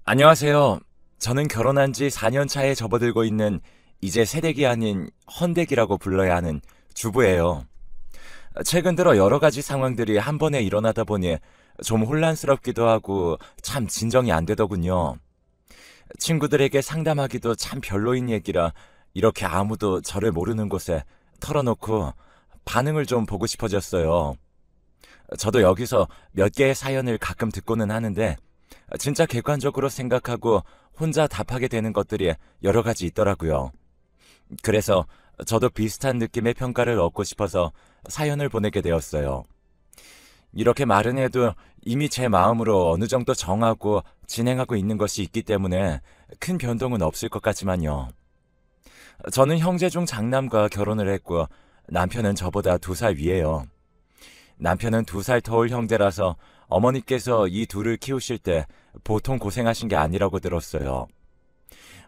안녕하세요. 저는 결혼한 지 4년 차에 접어들고 있는 이제 새댁이 아닌 헌댁이라고 불러야 하는 주부예요. 최근 들어 여러 가지 상황들이 한 번에 일어나다 보니 좀 혼란스럽기도 하고 참 진정이 안 되더군요. 친구들에게 상담하기도 참 별로인 얘기라 이렇게 아무도 저를 모르는 곳에 털어놓고 반응을 좀 보고 싶어졌어요. 저도 여기서 몇 개의 사연을 가끔 듣고는 하는데 진짜 객관적으로 생각하고 혼자 답하게 되는 것들이 여러 가지 있더라고요. 그래서 저도 비슷한 느낌의 평가를 얻고 싶어서 사연을 보내게 되었어요. 이렇게 말은 해도 이미 제 마음으로 어느 정도 정하고 진행하고 있는 것이 있기 때문에 큰 변동은 없을 것 같지만요. 저는 형제 중 장남과 결혼을 했고 남편은 저보다 2살 위에요. 남편은 2살 터울 형제라서 어머니께서 이 둘을 키우실 때 보통 고생하신 게 아니라고 들었어요.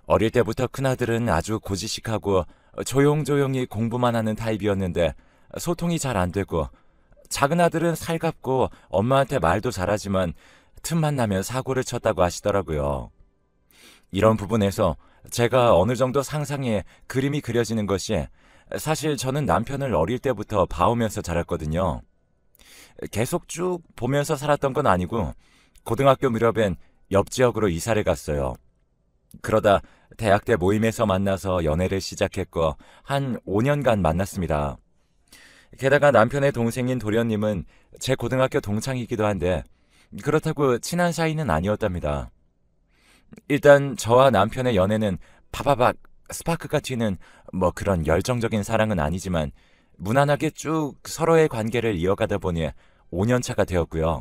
어릴 때부터 큰아들은 아주 고지식하고 조용조용히 공부만 하는 타입이었는데 소통이 잘 안 되고, 작은 아들은 살갑고 엄마한테 말도 잘하지만 틈만 나면 사고를 쳤다고 하시더라고요. 이런 부분에서 제가 어느 정도 상상에 그림이 그려지는 것이, 사실 저는 남편을 어릴 때부터 봐오면서 자랐거든요. 계속 쭉 보면서 살았던 건 아니고 고등학교 무렵엔 옆 지역으로 이사를 갔어요. 그러다 대학 때 모임에서 만나서 연애를 시작했고 한 5년간 만났습니다. 게다가 남편의 동생인 도련님은 제 고등학교 동창이기도 한데 그렇다고 친한 사이는 아니었답니다. 일단 저와 남편의 연애는 바바박 스파크가 튀는 그런 열정적인 사랑은 아니지만 무난하게 쭉 서로의 관계를 이어가다 보니 5년 차가 되었고요.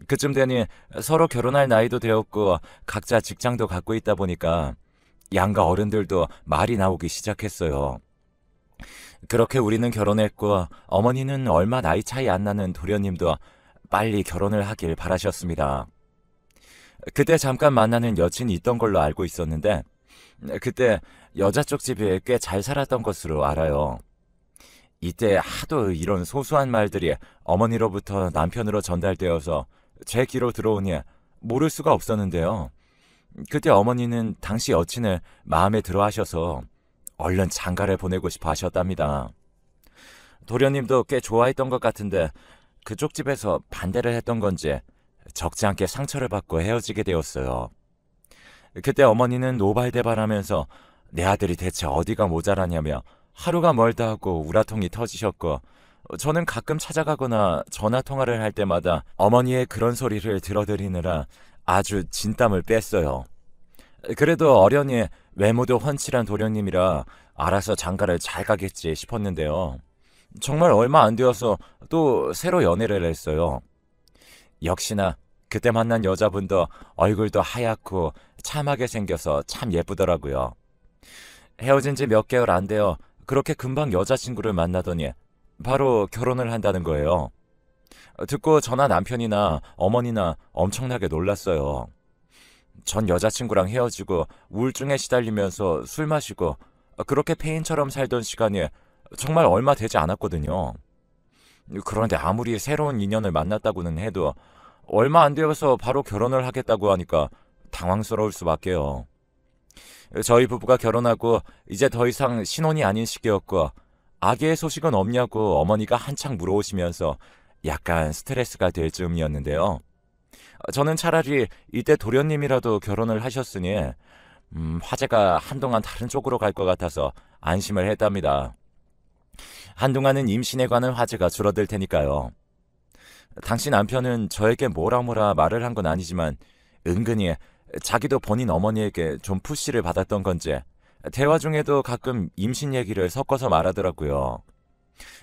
그쯤 되니 서로 결혼할 나이도 되었고 각자 직장도 갖고 있다 보니까 양가 어른들도 말이 나오기 시작했어요. 그렇게 우리는 결혼했고 어머니는 얼마 나이 차이 안 나는 도련님도 빨리 결혼을 하길 바라셨습니다. 그때 잠깐 만나는 여친이 있던 걸로 알고 있었는데 그때 여자 쪽 집에 꽤 잘 살았던 것으로 알아요. 이때 하도 이런 소소한 말들이 어머니로부터 남편으로 전달되어서 제 귀로 들어오니 모를 수가 없었는데요. 그때 어머니는 당시 여친을 마음에 들어 하셔서 얼른 장가를 보내고 싶어 하셨답니다. 도련님도 꽤 좋아했던 것 같은데 그쪽 집에서 반대를 했던 건지 적지 않게 상처를 받고 헤어지게 되었어요. 그때 어머니는 노발대발하면서 내 아들이 대체 어디가 모자라냐며 하루가 멀다 하고 우라통이 터지셨고, 저는 가끔 찾아가거나 전화통화를 할 때마다 어머니의 그런 소리를 들어드리느라 아주 진땀을 뺐어요. 그래도 어련히 외모도 훤칠한 도련님이라 알아서 장가를 잘 가겠지 싶었는데요. 정말 얼마 안 되어서 또 새로 연애를 했어요. 역시나 그때 만난 여자분도 얼굴도 하얗고 참하게 생겨서 참 예쁘더라고요. 헤어진 지 몇 개월 안 되어 그렇게 금방 여자친구를 만나더니 바로 결혼을 한다는 거예요. 듣고 저나 남편이나 어머니나 엄청나게 놀랐어요. 전 여자친구랑 헤어지고 우울증에 시달리면서 술 마시고 그렇게 폐인처럼 살던 시간이 정말 얼마 되지 않았거든요. 그런데 아무리 새로운 인연을 만났다고는 해도 얼마 안 되어서 바로 결혼을 하겠다고 하니까 당황스러울 수밖에요. 저희 부부가 결혼하고 이제 더 이상 신혼이 아닌 시기였고 아기의 소식은 없냐고 어머니가 한창 물어오시면서 약간 스트레스가 될 즈음이었는데요. 저는 차라리 이때 도련님이라도 결혼을 하셨으니 화제가 한동안 다른 쪽으로 갈 것 같아서 안심을 했답니다. 한동안은 임신에 관한 화제가 줄어들 테니까요. 당시 남편은 저에게 뭐라 말을 한 건 아니지만 은근히 자기도 본인 어머니에게 좀 푸시를 받았던 건지 대화 중에도 가끔 임신 얘기를 섞어서 말하더라고요.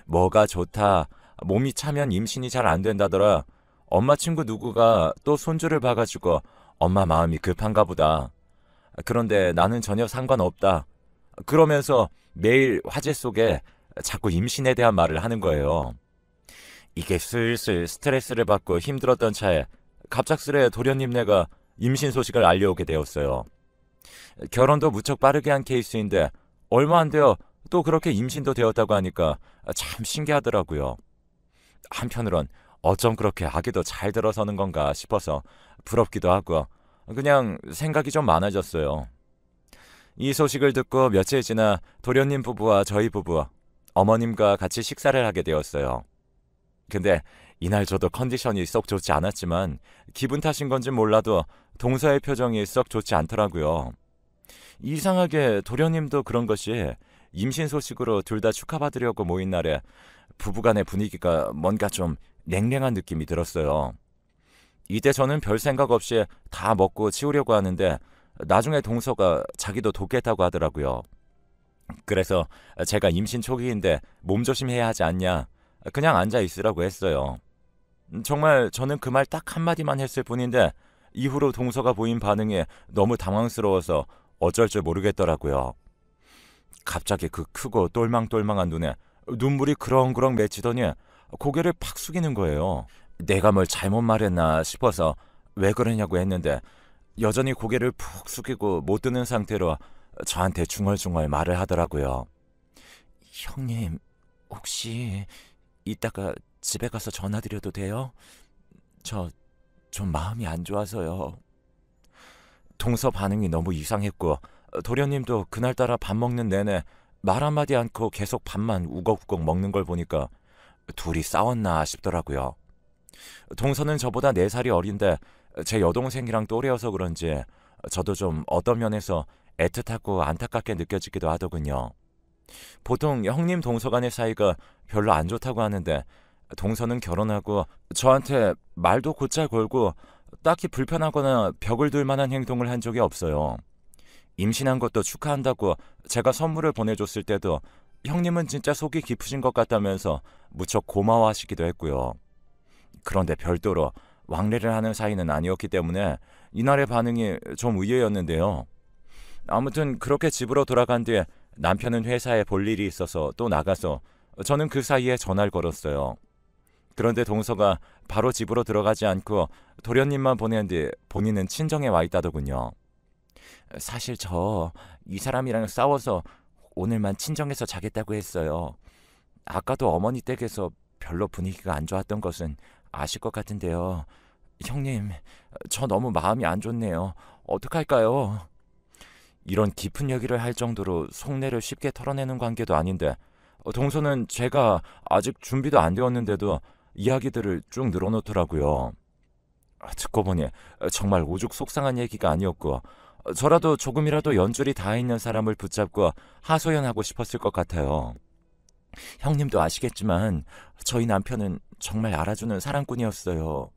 뭐가 좋다, 몸이 차면 임신이 잘 안 된다더라, 엄마 친구 누구가 또 손주를 봐가지고 엄마 마음이 급한가 보다, 그런데 나는 전혀 상관없다, 그러면서 매일 화제 속에 자꾸 임신에 대한 말을 하는 거예요. 이게 슬슬 스트레스를 받고 힘들었던 차에 갑작스레 도련님네가 임신 소식을 알려오게 되었어요. 결혼도 무척 빠르게 한 케이스인데 얼마 안 되어 또 그렇게 임신도 되었다고 하니까 참 신기하더라고요. 한편으론 어쩜 그렇게 아기도 잘 들어서는 건가 싶어서 부럽기도 하고, 그냥 생각이 좀 많아졌어요. 이 소식을 듣고 며칠 지나 도련님 부부와 저희 부부, 어머님과 같이 식사를 하게 되었어요. 근데 이날 저도 컨디션이 썩 좋지 않았지만 기분 탓인 건지 몰라도 동서의 표정이 썩 좋지 않더라고요. 이상하게 도련님도 그런 것이 임신 소식으로 둘 다 축하받으려고 모인 날에 부부간의 분위기가 뭔가 좀 냉랭한 느낌이 들었어요. 이때 저는 별 생각 없이 다 먹고 치우려고 하는데 나중에 동서가 자기도 돕겠다고 하더라고요. 그래서 제가 임신 초기인데 몸조심해야 하지 않냐, 그냥 앉아 있으라고 했어요. 정말 저는 그 말 딱 한마디만 했을 뿐인데 이후로 동서가 보인 반응이 너무 당황스러워서 어쩔 줄 모르겠더라고요. 갑자기 그 크고 똘망똘망한 눈에 눈물이 그렁그렁 맺히더니 고개를 팍 숙이는 거예요. 내가 뭘 잘못 말했나 싶어서 왜 그러냐고 했는데 여전히 고개를 푹 숙이고 못 드는 상태로 저한테 중얼중얼 말을 하더라고요. 형님, 혹시 이따가 집에 가서 전화드려도 돼요? 저 좀 마음이 안 좋아서요. 동서 반응이 너무 이상했고 도련님도 그날따라 밥 먹는 내내 말 한마디 않고 계속 밥만 우걱우걱 먹는 걸 보니까 둘이 싸웠나 싶더라고요. 동서는 저보다 4살이 어린데 제 여동생이랑 또래여서 그런지 저도 좀 어떤 면에서 애틋하고 안타깝게 느껴지기도 하더군요. 보통 형님 동서 간의 사이가 별로 안 좋다고 하는데 동서는 결혼하고 저한테 말도 곧잘 걸고 딱히 불편하거나 벽을 둘 만한 행동을 한 적이 없어요. 임신한 것도 축하한다고 제가 선물을 보내줬을 때도 형님은 진짜 속이 깊으신 것 같다면서 무척 고마워하시기도 했고요. 그런데 별도로 왕래를 하는 사이는 아니었기 때문에 이날의 반응이 좀 의외였는데요. 아무튼 그렇게 집으로 돌아간 뒤에 남편은 회사에 볼 일이 있어서 또 나가서 저는 그 사이에 전화를 걸었어요. 그런데 동서가 바로 집으로 들어가지 않고 도련님만 보낸 뒤 본인은 친정에 와 있다더군요. 사실 저 이 사람이랑 싸워서 오늘만 친정에서 자겠다고 했어요. 아까도 어머니 댁에서 별로 분위기가 안 좋았던 것은 아실 것 같은데요. 형님, 저 너무 마음이 안 좋네요. 어떡할까요? 이런 깊은 얘기를 할 정도로 속내를 쉽게 털어내는 관계도 아닌데 동서는 제가 아직 준비도 안 되었는데도 이야기들을 쭉 늘어놓더라고요. 듣고 보니 정말 오죽 속상한 얘기가 아니었고 저라도 조금이라도 연줄이 닿아 있는 사람을 붙잡고 하소연하고 싶었을 것 같아요. 형님도 아시겠지만 저희 남편은 정말 알아주는 사랑꾼이었어요.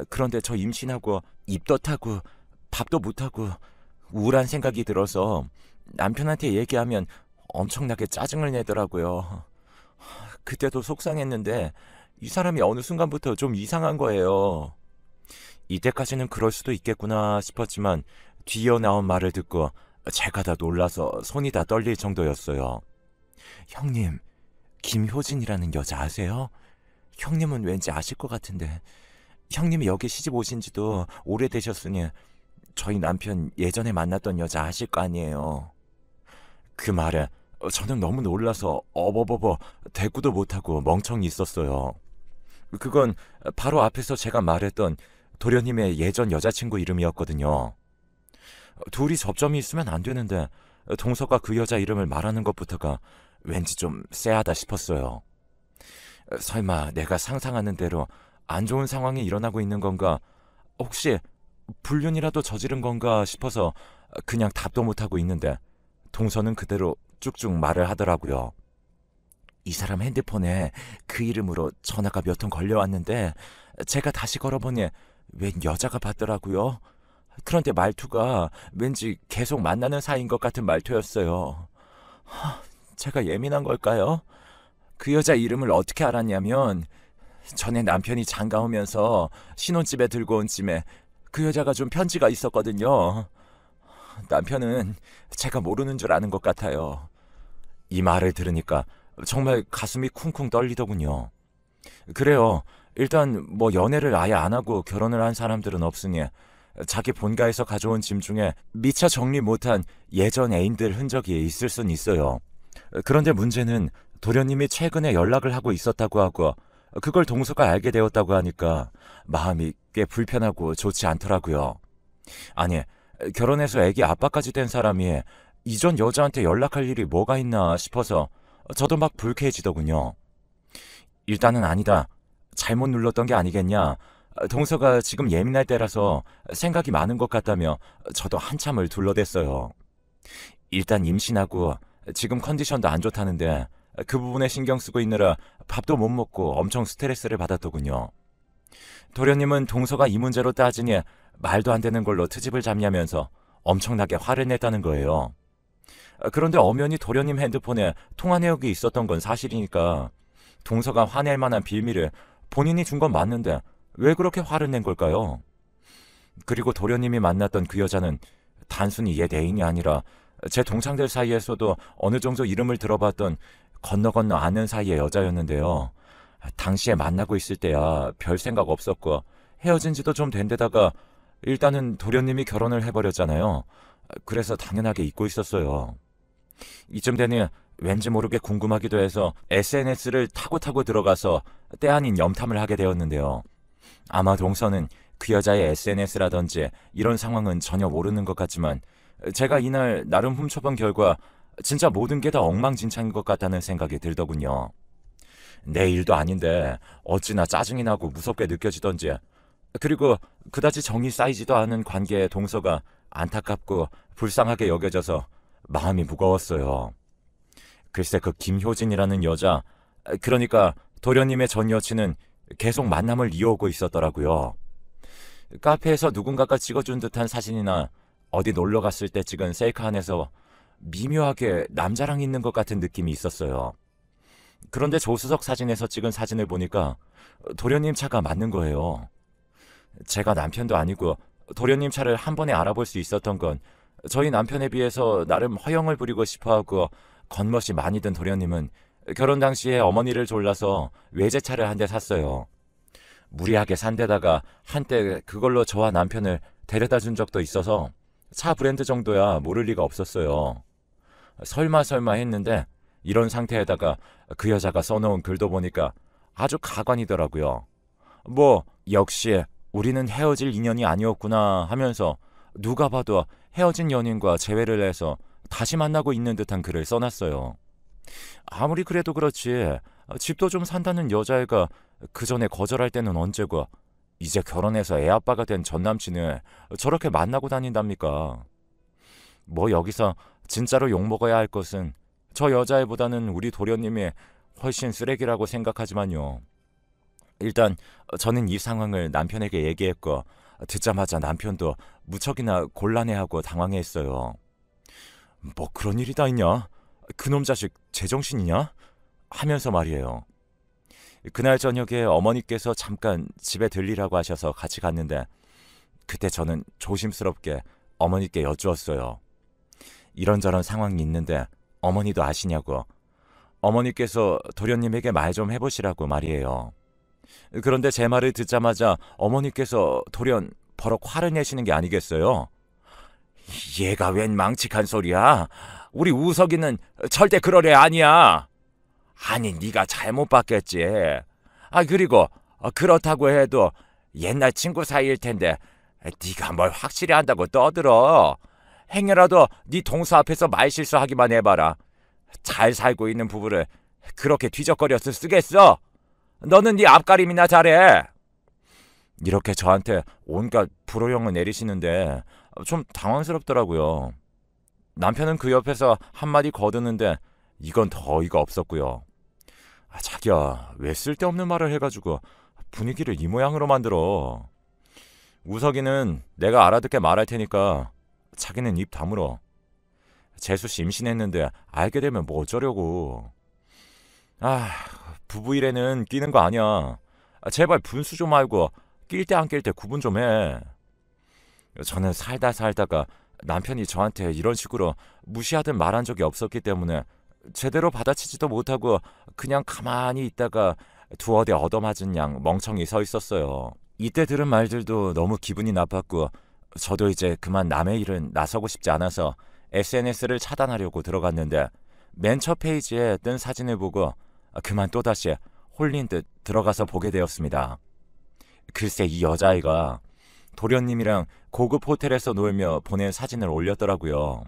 그런데 저 임신하고 입도 타고 밥도 못하고 우울한 생각이 들어서 남편한테 얘기하면 엄청나게 짜증을 내더라고요. 그때도 속상했는데 이 사람이 어느 순간부터 좀 이상한 거예요. 이때까지는 그럴 수도 있겠구나 싶었지만 뒤이어 나온 말을 듣고 제가 다 놀라서 손이 다 떨릴 정도였어요. 형님, 김효진이라는 여자 아세요? 형님은 왠지 아실 것 같은데 형님이 여기 시집 오신 지도 오래되셨으니 저희 남편 예전에 만났던 여자 아실 거 아니에요. 그 말에 저는 너무 놀라서 어버버버 대꾸도 못하고 멍청이 있었어요. 그건 바로 앞에서 제가 말했던 도련님의 예전 여자친구 이름이었거든요. 둘이 접점이 있으면 안 되는데 동서가 그 여자 이름을 말하는 것부터가 왠지 좀 쎄하다 싶었어요. 설마 내가 상상하는 대로 안 좋은 상황이 일어나고 있는 건가? 혹시 불륜이라도 저지른 건가 싶어서 그냥 답도 못하고 있는데 동서는 그대로 쭉쭉 말을 하더라고요. 이 사람 핸드폰에 그 이름으로 전화가 몇 통 걸려왔는데 제가 다시 걸어보니 웬 여자가 받더라고요. 그런데 말투가 왠지 계속 만나는 사이인 것 같은 말투였어요. 제가 예민한 걸까요? 그 여자 이름을 어떻게 알았냐면 전에 남편이 장가 오면서 신혼집에 들고 온 찜에 그 여자가 준 편지가 있었거든요. 남편은 제가 모르는 줄 아는 것 같아요. 이 말을 들으니까 정말 가슴이 쿵쿵 떨리더군요. 그래요. 일단 뭐 연애를 아예 안 하고 결혼을 한 사람들은 없으니 자기 본가에서 가져온 짐 중에 미처 정리 못한 예전 애인들 흔적이 있을 순 있어요. 그런데 문제는 도련님이 최근에 연락을 하고 있었다고 하고 그걸 동서가 알게 되었다고 하니까 마음이 꽤 불편하고 좋지 않더라고요. 아니, 결혼해서 애기 아빠까지 된 사람이 이전 여자한테 연락할 일이 뭐가 있나 싶어서 저도 막 불쾌해지더군요. 일단은 아니다. 잘못 눌렀던 게 아니겠냐. 동서가 지금 예민할 때라서 생각이 많은 것 같다며 저도 한참을 둘러댔어요. 일단 임신하고 지금 컨디션도 안 좋다는데 그 부분에 신경 쓰고 있느라 밥도 못 먹고 엄청 스트레스를 받았더군요. 도련님은 동서가 이 문제로 따지니 말도 안 되는 걸로 트집을 잡냐면서 엄청나게 화를 냈다는 거예요. 그런데 엄연히 도련님 핸드폰에 통화 내역이 있었던 건 사실이니까 동서가 화낼 만한 빌미를 본인이 준 건 맞는데 왜 그렇게 화를 낸 걸까요? 그리고 도련님이 만났던 그 여자는 단순히 옛 애인이 아니라 제 동창들 사이에서도 어느 정도 이름을 들어봤던 건너 건너 아는 사이의 여자였는데요. 당시에 만나고 있을 때야 별 생각 없었고 헤어진 지도 좀 된 데다가 일단은 도련님이 결혼을 해버렸잖아요. 그래서 당연하게 잊고 있었어요. 이쯤 되니 왠지 모르게 궁금하기도 해서 SNS를 타고 들어가서 때 아닌 염탐을 하게 되었는데요. 아마 동서는 그 여자의 SNS라든지 이런 상황은 전혀 모르는 것 같지만 제가 이날 나름 훔쳐본 결과 진짜 모든 게 다 엉망진창인 것 같다는 생각이 들더군요. 내 일도 아닌데 어찌나 짜증이 나고 무섭게 느껴지던지, 그리고 그다지 정이 쌓이지도 않은 관계의 동서가 안타깝고 불쌍하게 여겨져서 마음이 무거웠어요. 글쎄 그 김효진이라는 여자, 그러니까 도련님의 전 여친은 계속 만남을 이어오고 있었더라고요. 카페에서 누군가가 찍어준 듯한 사진이나 어디 놀러 갔을 때 찍은 셀카 안에서 미묘하게 남자랑 있는 것 같은 느낌이 있었어요. 그런데 조수석 사진에서 찍은 사진을 보니까 도련님 차가 맞는 거예요. 제가 남편도 아니고 도련님 차를 한 번에 알아볼 수 있었던 건 저희 남편에 비해서 나름 허영을 부리고 싶어하고 겉멋이 많이 든 도련님은 결혼 당시에 어머니를 졸라서 외제차를 한 대 샀어요. 무리하게 산 데다가 한때 그걸로 저와 남편을 데려다 준 적도 있어서 차 브랜드 정도야 모를 리가 없었어요. 설마 했는데 이런 상태에다가 그 여자가 써놓은 글도 보니까 아주 가관이더라고요. 뭐 역시 우리는 헤어질 인연이 아니었구나 하면서 누가 봐도 헤어진 연인과 재회를 해서 다시 만나고 있는 듯한 글을 써놨어요. 아무리 그래도 그렇지 집도 좀 산다는 여자애가 그 전에 거절할 때는 언제고 이제 결혼해서 애 아빠가 된 전남친을 저렇게 만나고 다닌답니까? 뭐 여기서 진짜로 욕먹어야 할 것은 저 여자애보다는 우리 도련님이 훨씬 쓰레기라고 생각하지만요. 일단 저는 이 상황을 남편에게 얘기했고 듣자마자 남편도 무척이나 곤란해하고 당황해했어요. 뭐 그런 일이 다 있냐? 그놈 자식 제정신이냐? 하면서 말이에요. 그날 저녁에 어머니께서 잠깐 집에 들리라고 하셔서 같이 갔는데 그때 저는 조심스럽게 어머니께 여쭈었어요. 이런저런 상황이 있는데 어머니도 아시냐고. 어머니께서 도련님에게 말 좀 해보시라고 말이에요. 그런데 제 말을 듣자마자 어머니께서 돌연 버럭 화를 내시는 게 아니겠어요? 얘가 웬 망측한 소리야? 우리 우석이는 절대 그럴 애 아니야. 아니 네가 잘못 봤겠지. 그리고 그렇다고 해도 옛날 친구 사이일 텐데 네가 뭘 확실히 안다고 떠들어. 행여라도 네 동서 앞에서 말실수하기만 해봐라. 잘 살고 있는 부부를 그렇게 뒤적거려서 쓰겠어? 너는 네 앞가림이나 잘해. 이렇게 저한테 온갖 불호령을 내리시는데 좀 당황스럽더라고요. 남편은 그 옆에서 한마디 거드는데 이건 더 어이가 없었고요. 자기야 왜 쓸데없는 말을 해가지고 분위기를 이 모양으로 만들어. 우석이는 내가 알아듣게 말할 테니까 자기는 입 다물어. 재수씨 임신했는데 알게 되면 뭐 어쩌려고. 부부 일에는 끼는 거 아니야. 제발 분수 좀 알고 낄 때 안 낄 때 구분 좀 해. 저는 살다가 남편이 저한테 이런 식으로 무시하든 말한 적이 없었기 때문에 제대로 받아치지도 못하고 그냥 가만히 있다가 두어 대 얻어맞은 양 멍청이 서 있었어요. 이때 들은 말들도 너무 기분이 나빴고 저도 이제 그만 남의 일은 나서고 싶지 않아서 SNS를 차단하려고 들어갔는데 맨 첫 페이지에 뜬 사진을 보고 그만 또다시 홀린 듯 들어가서 보게 되었습니다. 글쎄 이 여자아이가 도련님이랑 고급 호텔에서 놀며 보낸 사진을 올렸더라고요.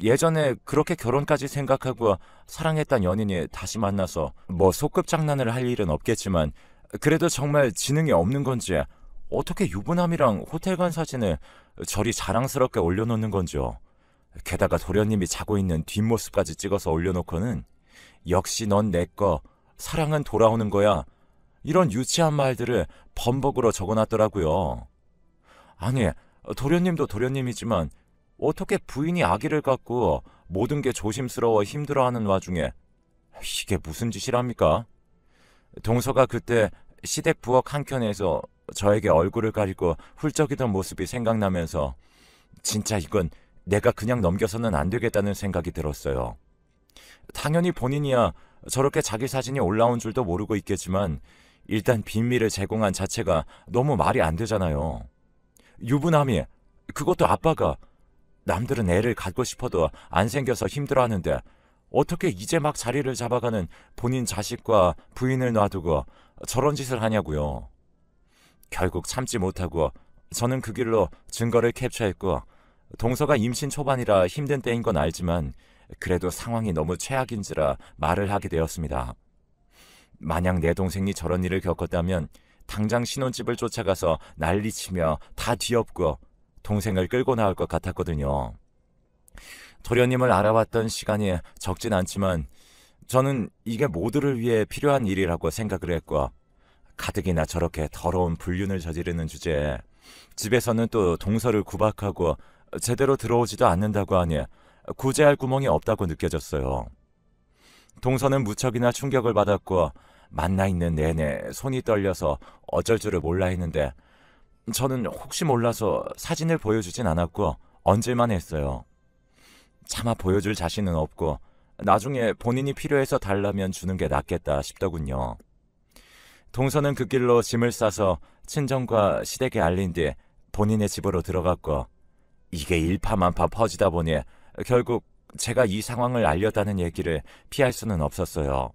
예전에 그렇게 결혼까지 생각하고 사랑했던 연인이 다시 만나서 뭐 소꿉 장난을 할 일은 없겠지만 그래도 정말 지능이 없는 건지 어떻게 유부남이랑 호텔 간 사진을 저리 자랑스럽게 올려놓는 건지요. 게다가 도련님이 자고 있는 뒷모습까지 찍어서 올려놓고는 역시 넌 내 거, 사랑은 돌아오는 거야. 이런 유치한 말들을 범벅으로 적어놨더라고요. 아니, 도련님도 도련님이지만 어떻게 부인이 아기를 갖고 모든 게 조심스러워 힘들어하는 와중에 이게 무슨 짓이랍니까? 동서가 그때 시댁 부엌 한켠에서 저에게 얼굴을 가리고 훌쩍이던 모습이 생각나면서 진짜 이건 내가 그냥 넘겨서는 안 되겠다는 생각이 들었어요. 당연히 본인이야 저렇게 자기 사진이 올라온 줄도 모르고 있겠지만 일단 비밀을 제공한 자체가 너무 말이 안 되잖아요. 유부남이, 그것도 아빠가 남들은 애를 갖고 싶어도 안 생겨서 힘들어하는데 어떻게 이제 막 자리를 잡아가는 본인 자식과 부인을 놔두고 저런 짓을 하냐고요. 결국 참지 못하고 저는 그 길로 증거를 캡처했고 동서가 임신 초반이라 힘든 때인 건 알지만 그래도 상황이 너무 최악인지라 말을 하게 되었습니다. 만약 내 동생이 저런 일을 겪었다면 당장 신혼집을 쫓아가서 난리치며 다 뒤엎고 동생을 끌고 나올 것 같았거든요. 도련님을 알아왔던 시간이 적진 않지만 저는 이게 모두를 위해 필요한 일이라고 생각을 했고 가뜩이나 저렇게 더러운 불륜을 저지르는 주제에 집에서는 또 동서를 구박하고 제대로 들어오지도 않는다고 하니 구제할 구멍이 없다고 느껴졌어요. 동서는 무척이나 충격을 받았고 만나 있는 내내 손이 떨려서 어쩔 줄을 몰라 했는데 저는 혹시 몰라서 사진을 보여주진 않았고 얹을만 했어요. 차마 보여줄 자신은 없고 나중에 본인이 필요해서 달라면 주는 게 낫겠다 싶더군요. 동서는 그 길로 짐을 싸서 친정과 시댁에 알린 뒤 본인의 집으로 들어갔고 이게 일파만파 퍼지다 보니 결국 제가 이 상황을 알렸다는 얘기를 피할 수는 없었어요.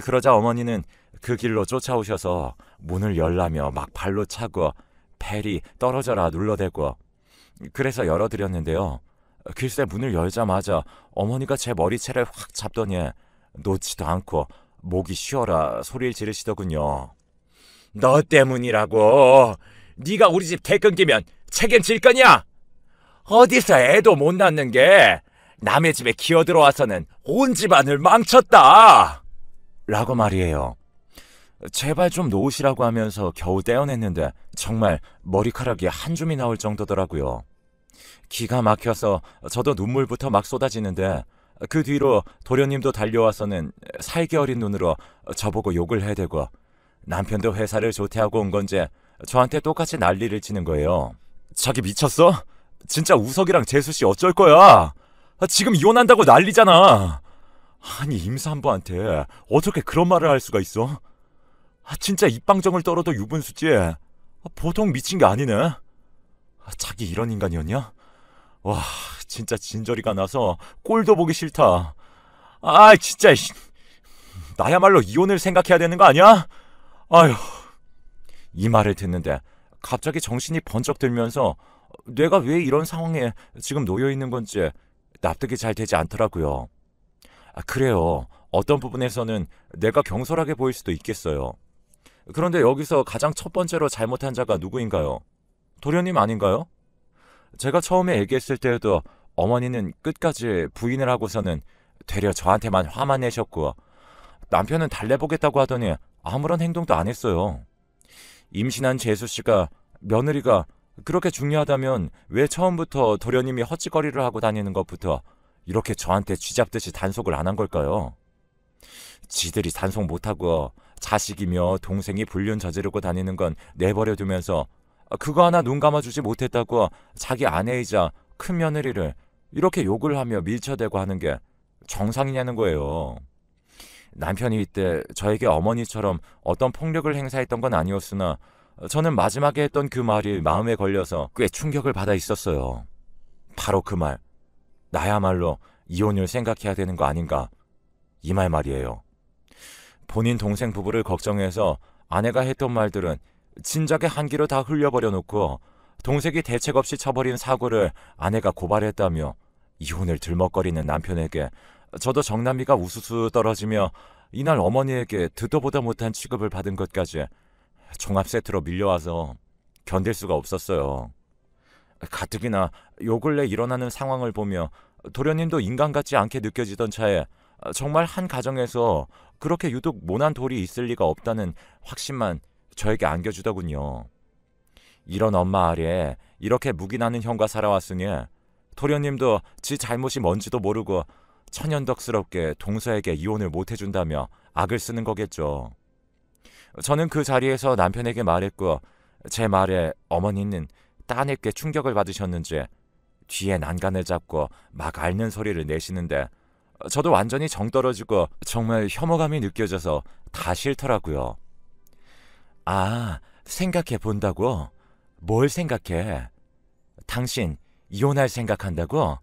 그러자 어머니는 그 길로 쫓아오셔서 문을 열라며 막 발로 차고 벨이 떨어져라 눌러대고 그래서 열어드렸는데요. 글쎄 문을 열자마자 어머니가 제 머리채를 확 잡더니 놓지도 않고 목이 쉬어라 소리를 지르시더군요. 너 때문이라고. 네가 우리 집 개 끊기면 책임질 거냐? 어디서 애도 못 낳는 게 남의 집에 기어들어와서는 온 집안을 망쳤다. 라고 말이에요. 제발 좀 놓으시라고 하면서 겨우 떼어냈는데 정말 머리카락이 한 줌이 나올 정도더라고요. 기가 막혀서 저도 눈물부터 막 쏟아지는데 그 뒤로 도련님도 달려와서는 살기 어린 눈으로 저보고 욕을 해대고 남편도 회사를 조퇴하고 온 건지 저한테 똑같이 난리를 치는 거예요. 자기 미쳤어? 진짜 우석이랑 재수씨 어쩔 거야? 지금 이혼한다고 난리잖아. 아니 임산부한테 어떻게 그런 말을 할 수가 있어? 진짜 입방정을 떨어도 유분수지. 보통 미친 게 아니네. 자기 이런 인간이었냐? 와 진짜 진저리가 나서 꼴도 보기 싫다. 아 진짜 나야말로 이혼을 생각해야 되는 거 아니야? 아휴. 이 말을 듣는데 갑자기 정신이 번쩍 들면서 내가 왜 이런 상황에 지금 놓여 있는 건지 납득이 잘 되지 않더라고요. 그래요. 어떤 부분에서는 내가 경솔하게 보일 수도 있겠어요. 그런데 여기서 가장 첫 번째로 잘못한 자가 누구인가요? 도련님 아닌가요? 제가 처음에 얘기했을 때에도 어머니는 끝까지 부인을 하고서는 되려 저한테만 화만 내셨고 남편은 달래보겠다고 하더니 아무런 행동도 안 했어요. 임신한 재수씨가 며느리가 그렇게 중요하다면 왜 처음부터 도련님이 헛짓거리를 하고 다니는 것부터 이렇게 저한테 쥐잡듯이 단속을 안 한 걸까요? 지들이 단속 못하고 자식이며 동생이 불륜 저지르고 다니는 건 내버려 두면서 그거 하나 눈 감아주지 못했다고 자기 아내이자 큰 며느리를 이렇게 욕을 하며 밀쳐대고 하는 게 정상이냐는 거예요. 남편이 이때 저에게 어머니처럼 어떤 폭력을 행사했던 건 아니었으나 저는 마지막에 했던 그 말이 마음에 걸려서 꽤 충격을 받아 있었어요. 바로 그 말. 나야말로 이혼을 생각해야 되는 거 아닌가. 이 말이에요. 본인 동생 부부를 걱정해서 아내가 했던 말들은 진작에 한 기로 다 흘려버려 놓고 동생이 대책 없이 쳐버린 사고를 아내가 고발했다며 이혼을 들먹거리는 남편에게 저도 정남이가 우수수 떨어지며 이날 어머니에게 듣도 보다 못한 취급을 받은 것까지 종합 세트로 밀려와서 견딜 수가 없었어요. 가뜩이나 요 근래 일어나는 상황을 보며 도련님도 인간 같지 않게 느껴지던 차에 정말 한 가정에서 그렇게 유독 모난 돌이 있을 리가 없다는 확신만 저에게 안겨주더군요. 이런 엄마 아래에 이렇게 묵인하는 형과 살아왔으니 도련님도 지 잘못이 뭔지도 모르고 천연덕스럽게 동서에게 이혼을 못해준다며 악을 쓰는 거겠죠. 저는 그 자리에서 남편에게 말했고 제 말에 어머니는 따님께 충격을 받으셨는지 뒤에 난간을 잡고 막 앓는 소리를 내시는데 저도 완전히 정 떨어지고 정말 혐오감이 느껴져서 다 싫더라고요. 아, 생각해 본다고? 뭘 생각해? 당신 이혼할 생각한다고?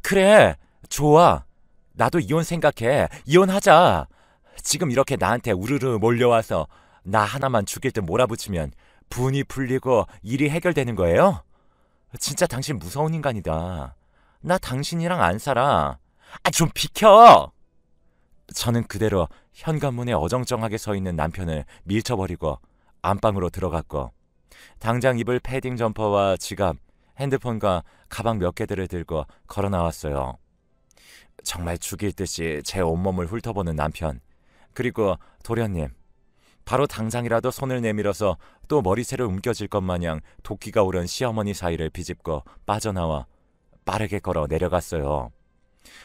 그래, 좋아. 나도 이혼 생각해. 이혼하자. 지금 이렇게 나한테 우르르 몰려와서 나 하나만 죽일 듯 몰아붙이면 분이 풀리고 일이 해결되는 거예요? 진짜 당신 무서운 인간이다. 나 당신이랑 안 살아. 아, 좀 비켜! 저는 그대로 현관문에 어정쩡하게 서 있는 남편을 밀쳐버리고 안방으로 들어갔고 당장 입을 패딩 점퍼와 지갑, 핸드폰과 가방 몇 개들을 들고 걸어 나왔어요. 정말 죽일 듯이 제 온몸을 훑어보는 남편, 그리고 도련님. 바로 당장이라도 손을 내밀어서 또 머리채를 움켜쥘 것 마냥 도끼가 오른 시어머니 사이를 비집고 빠져나와 빠르게 걸어 내려갔어요.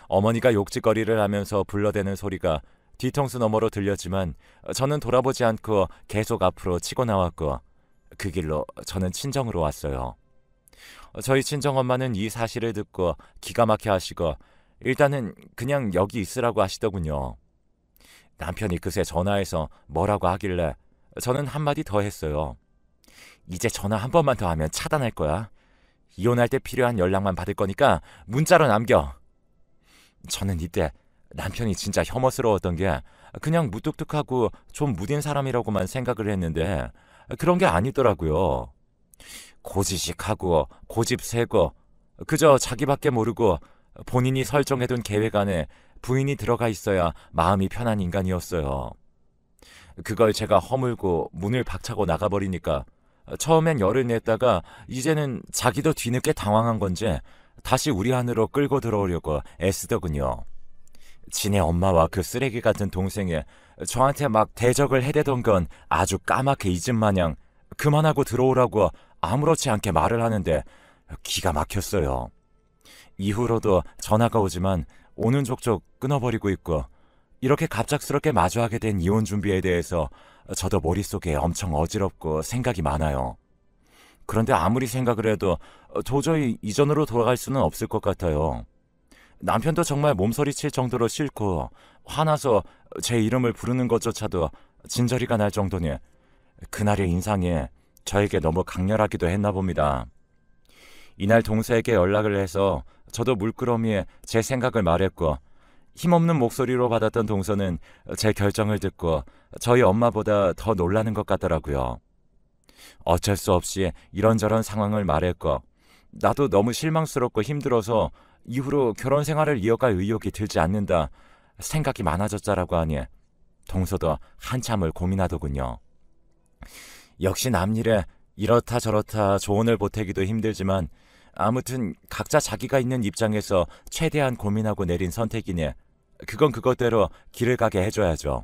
어머니가 욕짓거리를 하면서 불러대는 소리가 뒤통수 너머로 들렸지만 저는 돌아보지 않고 계속 앞으로 치고 나왔고 그 길로 저는 친정으로 왔어요. 저희 친정엄마는 이 사실을 듣고 기가 막혀 하시고 일단은 그냥 여기 있으라고 하시더군요. 남편이 그새 전화해서 뭐라고 하길래 저는 한마디 더 했어요. 이제 전화 한 번만 더 하면 차단할 거야. 이혼할 때 필요한 연락만 받을 거니까 문자로 남겨. 저는 이때 남편이 진짜 혐오스러웠던 게 그냥 무뚝뚝하고 좀 무딘 사람이라고만 생각을 했는데 그런 게 아니더라고요. 고지식하고 고집 세고 그저 자기밖에 모르고 본인이 설정해둔 계획 안에 부인이 들어가 있어야 마음이 편한 인간이었어요. 그걸 제가 허물고 문을 박차고 나가버리니까 처음엔 열을 냈다가 이제는 자기도 뒤늦게 당황한 건지 다시 우리 안으로 끌고 들어오려고 애쓰더군요. 지네 엄마와 그 쓰레기 같은 동생이 저한테 막 대적을 해대던 건 아주 까맣게 잊은 마냥 그만하고 들어오라고 아무렇지 않게 말을 하는데 기가 막혔어요. 이후로도 전화가 오지만 오는 족족 끊어버리고 있고 이렇게 갑작스럽게 마주하게 된 이혼 준비에 대해서 저도 머릿속에 엄청 어지럽고 생각이 많아요. 그런데 아무리 생각을 해도 도저히 이전으로 돌아갈 수는 없을 것 같아요. 남편도 정말 몸서리칠 정도로 싫고 화나서 제 이름을 부르는 것조차도 진저리가 날 정도니 그날의 인상이 저에게 너무 강렬하기도 했나 봅니다. 이날 동서에게 연락을 해서 저도 물끄러미에 제 생각을 말했고 힘없는 목소리로 받았던 동서는 제 결정을 듣고 저희 엄마보다 더 놀라는 것 같더라고요. 어쩔 수 없이 이런저런 상황을 말했고 나도 너무 실망스럽고 힘들어서 이후로 결혼 생활을 이어갈 의욕이 들지 않는다 생각이 많아졌자라고 하니 동서도 한참을 고민하더군요. 역시 남일에 이렇다 저렇다 조언을 보태기도 힘들지만 아무튼 각자 자기가 있는 입장에서 최대한 고민하고 내린 선택이니 그건 그것대로 길을 가게 해줘야죠.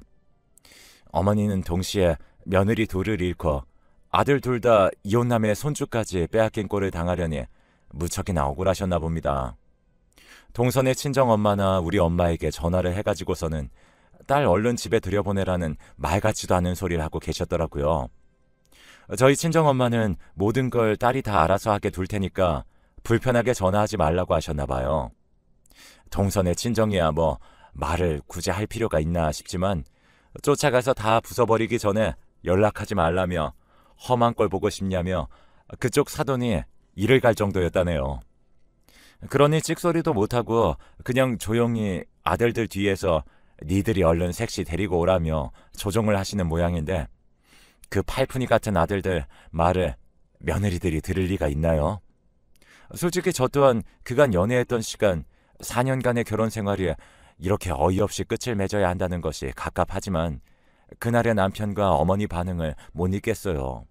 어머니는 동시에 며느리 둘을 잃고 아들 둘 다 이혼남의 손주까지 빼앗긴 꼴을 당하려니 무척이나 억울하셨나 봅니다. 동선의 친정엄마나 우리 엄마에게 전화를 해가지고서는 딸 얼른 집에 들여보내라는 말 같지도 않은 소리를 하고 계셨더라고요. 저희 친정엄마는 모든 걸 딸이 다 알아서 하게 둘 테니까 불편하게 전화하지 말라고 하셨나 봐요. 동선의 친정이야 뭐 말을 굳이 할 필요가 있나 싶지만 쫓아가서 다 부숴버리기 전에 연락하지 말라며 험한 꼴 보고 싶냐며 그쪽 사돈이 일을 갈 정도였다네요. 그러니 찍소리도 못하고 그냥 조용히 아들들 뒤에서 니들이 얼른 색시 데리고 오라며 조종을 하시는 모양인데 그 팔푼이 같은 아들들 말을 며느리들이 들을 리가 있나요? 솔직히 저 또한 그간 연애했던 시간 4년간의 결혼 생활이 이렇게 어이없이 끝을 맺어야 한다는 것이 갑갑하지만 그날의 남편과 어머니 반응을 못 잊겠어요.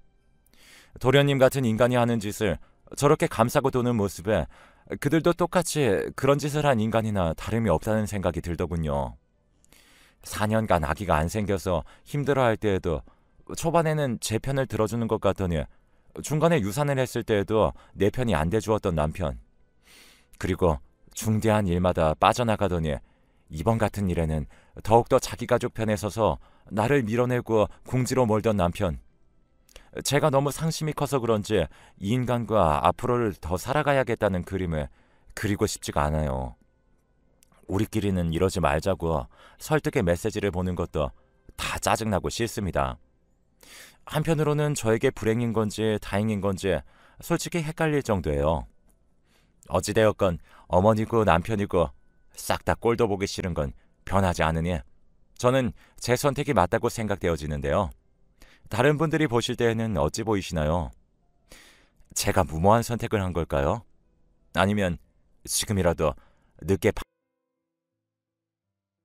도련님 같은 인간이 하는 짓을 저렇게 감싸고 도는 모습에 그들도 똑같이 그런 짓을 한 인간이나 다름이 없다는 생각이 들더군요. 4년간 아기가 안 생겨서 힘들어할 때에도 초반에는 제 편을 들어주는 것 같더니 중간에 유산을 했을 때에도 내 편이 안 돼주었던 남편. 그리고 중대한 일마다 빠져나가더니 이번 같은 일에는 더욱더 자기 가족 편에 서서 나를 밀어내고 궁지로 몰던 남편. 제가 너무 상심이 커서 그런지 이 인간과 앞으로를 더 살아가야겠다는 그림을 그리고 싶지가 않아요. 우리끼리는 이러지 말자고 설득의 메시지를 보는 것도 다 짜증나고 싫습니다. 한편으로는 저에게 불행인 건지 다행인 건지 솔직히 헷갈릴 정도예요. 어찌되었건 어머니고 남편이고 싹 다 꼴도 보기 싫은 건 변하지 않으니 저는 제 선택이 맞다고 생각되어지는데요. 다른 분들이 보실 때에는 어찌 보이시나요? 제가 무모한 선택을 한 걸까요? 아니면 지금이라도 늦게